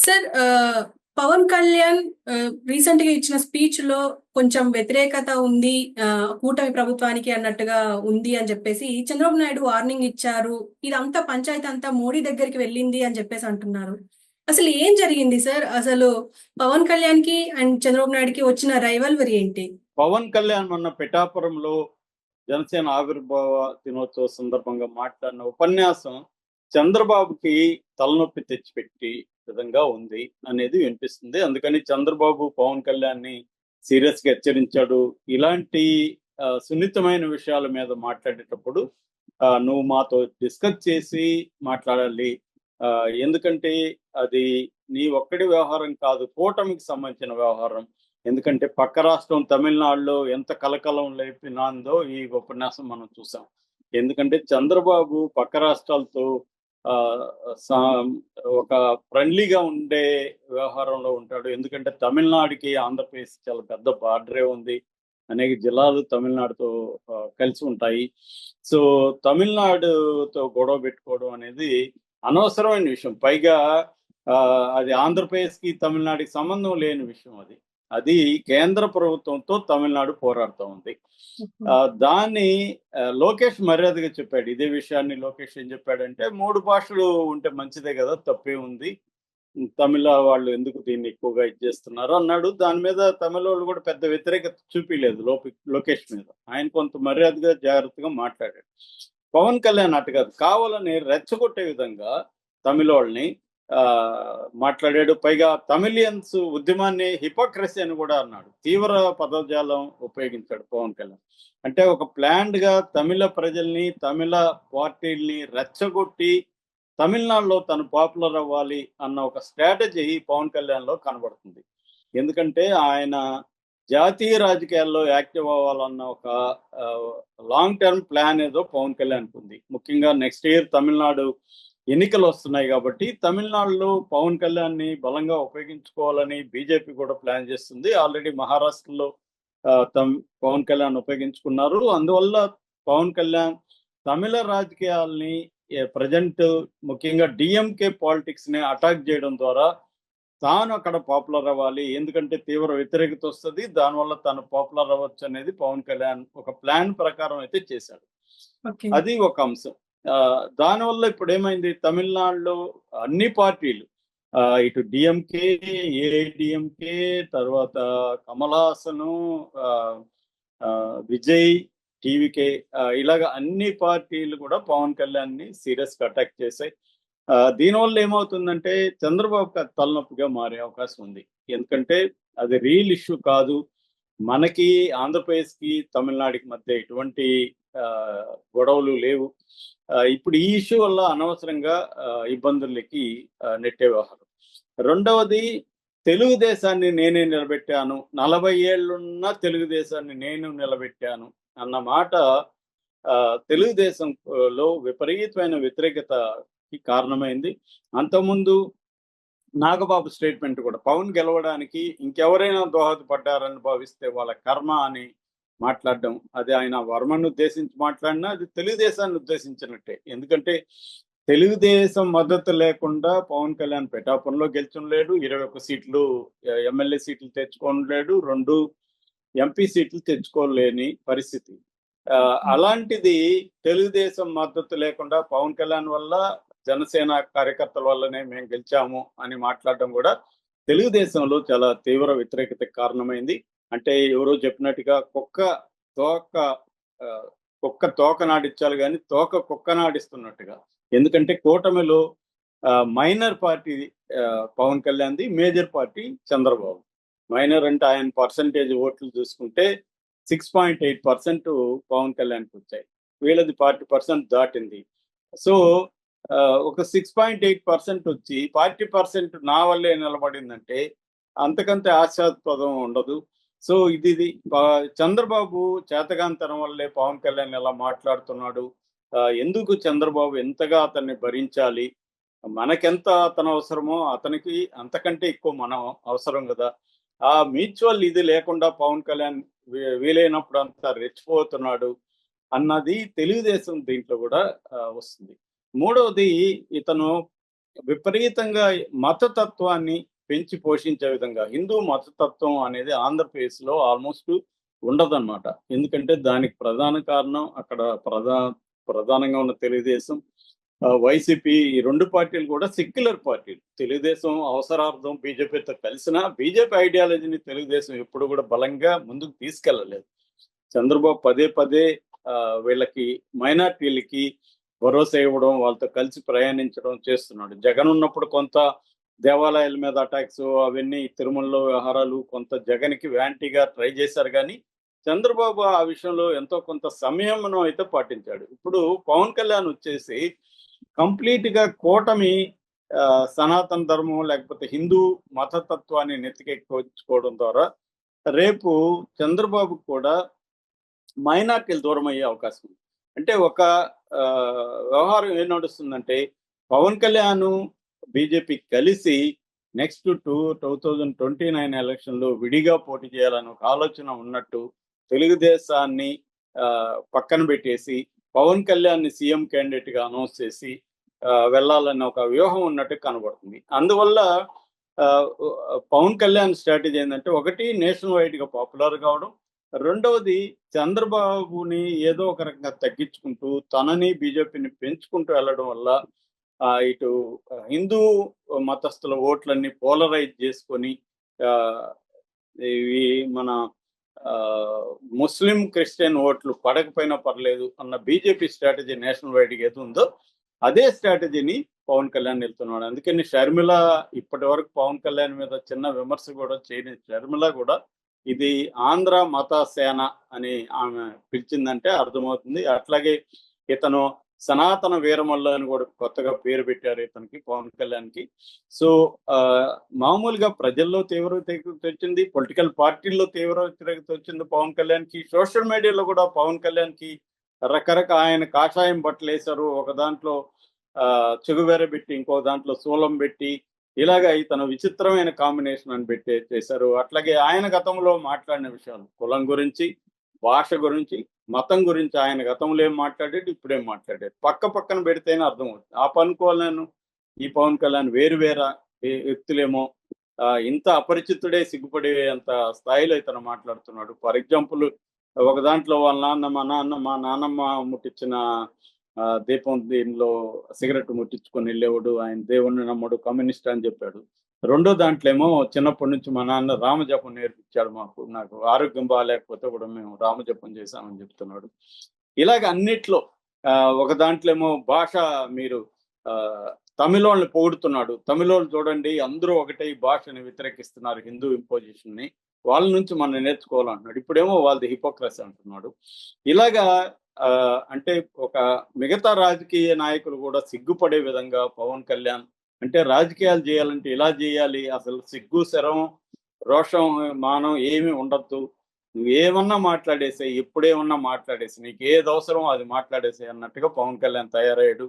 Sir Pawan Kalyan రీసెంట్‌గా ఇచ్చిన స్పీచ్‌లో కొంచెం వ్యతిరేకత ఉంది. కూటమి ప్రభుత్వానికి అన్నట్టుగా ఉంది అని జెప్పేసి చంద్రబాబు నాయుడు వార్నింగ్ ఇచ్చారు. ఇదంతా పంచాయతీ అంతా మోడీ దగ్గరికి వెళ్ళింది అని జెప్పేసి అంటున్నారు. అసలు ఏం జరిగింది సార్? అసలు పవన్ కళ్యాణ్‌కి అండ్ చంద్రబాబు నాయుడుకి వచ్చిన రైవల్వరీ ఏంటి? పవన్ కళ్యాణ్ మొన్న పిఠాపురంలో జనసేన ఆవిర్భావ దినోత్సవ సందర్భంగా మాట్లాడిన ఉపన్యాసం చంద్రబాబుకి తలనొప్పి తెచ్చిపెట్టి విధంగా ఉంది అనేది వినిపిస్తుంది. అందుకని చంద్రబాబు పవన్ కళ్యాణ్‌ని సీరియస్‌గా హెచ్చరించాడు. ఇలాంటి సున్నితమైన విషయాల మీద మాట్లాడేటప్పుడు నువ్వు మాతో డిస్కస్ చేసి మాట్లాడాలి. ఎందుకంటే అది నీ ఒక్కడి వ్యవహారం కాదు, కూటమికి సంబంధించిన వ్యవహారం. ఎందుకంటే పక్క రాష్ట్రం తమిళనాడులో ఎంత కలకలం లేపినాందో ఈ ఉపన్యాసం మనం చూసాం. ఎందుకంటే చంద్రబాబు పక్క రాష్ట్రాలతో ఆహ్, సా ఒక ఫ్రెండ్లీగా ఉండే వ్యవహారంలో ఉంటాడు. ఎందుకంటే తమిళనాడుకి ఆంధ్రప్రదేశ్ చాలా పెద్ద బార్డరే ఉంది. అనేక జిల్లాలు తమిళనాడుతో కలిసి ఉంటాయి. సో, తమిళనాడుతో గొడవ పెట్టుకోవడం అనేది అనవసరమైన విషయం. పైగా అది ఆంధ్రప్రదేశ్‌కి, తమిళనాడుకి సంబంధం లేని విషయం అది. అది కేంద్ర ప్రభుత్వంతో తమిళనాడు పోరాడుతా ఉంది. హుహు. దాన్ని లోకేష్ మర్యాదగా చెప్పాడు. ఇదే విషయాన్ని లోకేష్ ఏం చెప్పాడంటే, 3 భాషలు ఉంటే మంచిదే గదా! తప్పేముంది. తమిళ వాళ్ళు ఎందుకు దీన్ని ఎక్కువగా ఇది చేస్తున్నారు అన్నాడు. దాని మీద తమిళోళ్ళు కూడా పెద్ద వ్యతిరేకత చూపియలేదు లోకేష్ మీద. ఆయన కొంత మర్యాదగా, జాగ్రత్తగా మాట్లాడాడు. పవన్ కళ్యాణ్ అటు కాదు. కావాలని రెచ్చగొట్టే విధంగా తమిళోళ్ళని మాట్లాడాడు. పైగా తమిళియన్స్ ఉద్యమాన్ని హిపోక్రసీ అని కూడా అన్నాడు. తీవ్ర పదజాలం ఉపయోగించాడు పవన్ కళ్యాణ్. అంటే ఒక ప్లాన్డ్‌గా తమిళ ప్రజల్ని, తమిళ పార్టీల్ని రెచ్చగొట్టి తమిళనాడులో తను పాపులర్ అవ్వాలి అన్న ఒక స్ట్రాటజీ పవన్ కళ్యాణ్‌లో కనబడుతుంది. ఎందుకంటే ఆయన జాతీయ రాజకీయాల్లో యాక్టివ్ అవ్వాలన్న ఒక లాంగ్ టర్మ్ ప్లాన్ ఏదో పవన్ కళ్యాణ్‌కి ఉంది. ముఖ్యంగా నెక్స్ట్ ఇయర్ తమిళనాడు ఎన్నికలు వస్తున్నాయి కాబట్టి తమిళనాడులో పవన్ కళ్యాణ్‌ని బలంగా ఉపయోగించుకోవాలని బీజేపీ కూడా ప్లాన్ చేస్తుంది. ఆల్రెడీ మహారాష్ట్రలో పవన్ కళ్యాణ్ ఉపయోగించుకున్నారు. అందువల్ల పవన్ కళ్యాణ్ తమిళ రాజకీయాల్ని ప్రెజెంట్ ముఖ్యంగా డీఎంకే పాలిటిక్స్‌ని అటాక్ చేయడం ద్వారా తాను అక్కడ పాపులర్ అవ్వాలి. ఎందుకంటే తీవ్ర వ్యతిరేకత వస్తది. దానివల్ల తాను పాపులర్ అవ్వొచ్చనేది పవన్ కళ్యాణ్ ఒక ప్లాన్ ప్రకారం అయితే చేశాడు. ఓకే. అది ఒక అంశం. దానివల్ల ఇప్పుడేమైంది తమిళనాడులో అన్ని పార్టీలు ఇటు డీఎంకే, ఏఐడీఎంకే, తర్వాత కమల్ హాసను, ఆహ్, ఆహ్, విజయ్, టీవీకే ఇలాగ అన్ని పార్టీలు కూడా పవన్ కళ్యాణ్‌ని సీరియస్‌గా అటాక్ చేశాయి. దీనివల్ల ఏమవుతుందంటే చంద్రబాబుకి అది తలనొప్పిగా మారే అవకాశం ఉంది. ఎందుకంటే అది రియల్ ఇష్యూ కాదు. మనకి ఆంధ్రప్రదేశ్‌కి, తమిళనాడుకి మధ్య ఎటువంటి గొడవలు లేవు. ఇప్పుడు ఈ ఇష్యూ వల్ల అనవసరంగా ఇబ్బందులకి నెట్టే వ్యవహారం. రెండవది తెలుగుదేశాన్ని నేనే నిలబెట్టాను. 40 ఏళ్లున్న తెలుగుదేశాన్ని నేను నిలబెట్టాను అన్న మాట తెలుగుదేశం లో విపరీతమైన వ్యతిరేకతకి కారణమైంది. అంతకుముందు నాగబాబు స్టేట్మెంట్ కూడా పవన్ గెలవడానికి ఇంకెవరైనా దోహదపడ్డారని భావిస్తే వాళ్ళ కర్మ అని మాట్లాడడం. అది ఆయన వర్మను ఉద్దేశించి మాట్లాడినా అది తెలుగుదేశాన్ని ఉద్దేశించినట్టే. ఎందుకంటే తెలుగుదేశం మద్దతు లేకుండా పవన్ కళ్యాణ్ పిఠాపురంలో గెలుచుండలేడు. 21 సీట్లు ఎమ్మెల్యే సీట్లు తెచ్చుకోలేడు. 2 ఎంపీ సీట్లు తెచ్చుకోలేని పరిస్థితి. అలాంటిది తెలుగుదేశం మద్దతు లేకుండా పవన్ కళ్యాణ్ వల్ల, జనసేన కార్యకర్తల వల్లనే మేము గెలిచాము అని మాట్లాడడం కూడా తెలుగుదేశంలో చాలా తీవ్ర వ్యతిరేకతకు కారణమైంది. అంటే ఎవరో చెప్పినట్టుగా తోక కుక్క తోక నాడిచ్చాలి గాని తోక కుక్క నాడిస్తున్నట్టుగా. ఎందుకంటే కూటమిలో మైనర్ పార్టీ పవన్ కళ్యాణ్‌ది, మేజర్ పార్టీ చంద్రబాబు. మైనర్ అంటే ఆయన పర్సెంటేజ్ ఓట్లు చూసుకుంటే 6.8% పవన్ కళ్యాణ్‌కొచ్చాయి. వీళ్ళది 40% దాటింది. సో, ఒక 6.8% వచ్చి 40% నా వల్లే నిలబడిందంటే అంతకంటే హాస్యాస్పదం ఉండదు. సో, ఇది చంద్రబాబు చేతగానితనం వల్లే పవన్ కళ్యాణ్ ఇలా మాట్లాడుతున్నాడు. ఎందుకు చంద్రబాబు ఎంతగా అతన్ని భరించాలి? మనకెంత అతను అవసరమో అతనికి అంతకంటే ఎక్కువ మనం అవసరం గదా! ఆ మ్యూచువల్ ఇది లేకుండా పవన్ కళ్యాణ్ వీలైనప్పుడంతా రెచ్చిపోతున్నాడు అన్నది తెలుగుదేశం దీంట్లో గూడా వస్తుంది. మూడవది ఇతను విపరీతంగా మతతత్వాన్ని పెంచి పోషించే విధంగా హిందూ మతతత్వం అనేది ఆంధ్రప్రదేశ్లో ఆల్మోస్ట్ ఉండదన్నమాట. ఎందుకంటే దానికి ప్రధాన కారణం అక్కడ ప్రధానంగా ఉన్న తెలుగుదేశం, వైసీపీ, ఈ 2 పార్టీలు కూడా సెక్యులర్ పార్టీలు. తెలుగుదేశం అవసరార్థం బీజేపీతో కలిసినా బీజేపీ ఐడియాలజీని తెలుగుదేశం ఎప్పుడు కూడా బలంగా ముందుకు తీసుకెళ్లలేదు. చంద్రబాబు పదే పదే వీళ్ళకి మైనార్టీలకి భరోసా ఇవ్వడం, వాళ్ళతో కలిసి ప్రయాణించడం చేస్తున్నాడు. జగన్ ఉన్నప్పుడు కొంత దేవాలయాల మీద అటాక్స్ అవన్నీ, తిరుమలలో వ్యవహారాలు కొంత జగన్కి వ్యాంటీగా ట్రై చేశారు. కానీ చంద్రబాబు ఆ విషయంలో ఎంతో కొంత సంయమనం అయితే పాటించాడు. ఇప్పుడు పవన్ కళ్యాణ్ వచ్చేసి కంప్లీట్ గా కూటమి సనాతన ధర్మం లేకపోతే హిందూ మతతత్వాన్ని నెత్తికెక్కించుకోవడం ద్వారా రేపు చంద్రబాబు కూడా మైనార్టీలు దూరం అయ్యే అవకాశం ఉంది. అంటే ఒక వ్యవహారం ఏం నడుస్తుందంటే పవన్ కళ్యాణ్ బీజేపీ కలిసి నెక్స్ట్ 2029 ఎలక్షన్లో విడిగా పోటీ చేయాలని ఒక ఆలోచన ఉన్నట్టు తెలుగుదేశాన్ని పక్కన పెట్టేసి పవన్ కళ్యాణ్ సీఎం క్యాండిడేట్ గా అనౌన్స్ చేసి వెళ్ళాలన్న ఒక వ్యూహం ఉన్నట్టు కనబడుతుంది. అందువల్ల పవన్ కళ్యాణ్ స్ట్రాటజీ ఏంటంటే, ఒకటి నేషనల్ వైడ్ గా పాపులర్ కావడం, రెండవది చంద్రబాబుని ఏదో ఒక రకంగా తగ్గించుకుంటూ తనని బీజేపీని పెంచుకుంటూ వెళ్ళడం వల్ల ఇటు హిందూ మతస్థుల ఓట్లన్నీ పోలరైజ్ చేసుకొని ఇవి మన ముస్లిం క్రిస్టియన్ ఓట్లు పడకపోయినా పర్లేదు అన్న బీజేపీ స్ట్రాటజీ నేషనల్ వైడ్ గా ఏది ఉందో అదే స్ట్రాటజీని పవన్ కళ్యాణ్ వెళ్తున్నాడు. అందుకని షర్మిల ఇప్పటి వరకు పవన్ కళ్యాణ్ మీద చిన్న విమర్శ కూడా చేయని షర్మిల కూడా ఇది ఆంధ్ర మత సేన అని ఆమె పిలిచిందంటే అర్థమవుతుంది. అట్లాగే ఇతను సనాతన వీరమల్లు అని కూడా కొత్తగా పేరు పెట్టారు ఇతనికి, పవన్ కళ్యాణ్కి. సో మామూలుగా ప్రజల్లో తీవ్ర వ్యతిరేకత వచ్చింది, పొలిటికల్ పార్టీల్లో తీవ్ర వ్యతిరేకత వచ్చింది పవన్ కళ్యాణ్కి. సోషల్ మీడియాలో కూడా పవన్ కళ్యాణ్కి రకరకాల ఆయన కాషాయం బట్టలు వేశారు, ఒక దాంట్లో చెగువేర పెట్టి ఇంకో దాంట్లో శూలం పెట్టి, ఇలాగా ఇతను విచిత్రమైన కాంబినేషన్ అని పెట్టి చేశారు. అట్లాగే ఆయన గతంలో మాట్లాడిన విషయాలు కులం గురించి, భాష గురించి, మతం గురించి ఆయన గతంలో ఏం మాట్లాడాడు, ఇప్పుడేం మాట్లాడాడు పక్క పక్కన పెడితేనే అర్థమవుతుంది. ఆ పవన్ కళ్యాణ్ ఈ పవన్ కళ్యాణ్ వేరు వ్యక్తులేమో, ఇంత అపరిచితుడే సిగ్గుపడే అంత స్థాయిలో ఇతను మాట్లాడుతున్నాడు. ఫర్ ఎగ్జాంపుల్ ఒక దాంట్లో వాళ్ళ నాన్న మా నాన్నమ్మ ముట్టించిన దీపం దీనిలో సిగరెట్ ముట్టించుకొని వెళ్ళేవాడు, ఆయన దేవుణ్ణి నమ్మడు, కమ్యూనిస్ట్ అని చెప్పాడు. రెండో దాంట్లో ఏమో చిన్నప్పటి నుంచి మా నాన్న రామజపం నేర్పించాడు నాకు ఆరోగ్యం బాగాలేకపోతే కూడా మేము రామజపం చేశామని చెప్తున్నాడు. ఇలాగ అన్నిట్లో ఒక దాంట్లో ఏమో భాష మీరు తమిళోళ్ళని పొగుడుతున్నాడు. తమిళోళ్ళు చూడండి అందరూ ఒకటే ఈ భాషని వ్యతిరేకిస్తున్నారు, హిందూ ఇంపోజిషన్ ని, వాళ్ళ నుంచి మనం నేర్చుకోవాలంటున్నాడు. ఇప్పుడేమో వాళ్ళది హిపోక్రసీ అంటున్నాడు. ఇలాగా అంటే ఒక మిగతా రాజకీయ నాయకులు కూడా సిగ్గుపడే విధంగా పవన్ కళ్యాణ్ అంటే రాజకీయాలు చేయాలంటే ఇలా చేయాలి, అసలు సిగ్గు శరం రోషం మానం ఏమి ఉండద్దు, నువ్వేమన్నా మాట్లాడేసే, ఎప్పుడేమన్నా మాట్లాడేసి, నీకు ఏది అవసరం అది మాట్లాడేసే అన్నట్టుగా పవన్ కళ్యాణ్ తయారయ్యాడు.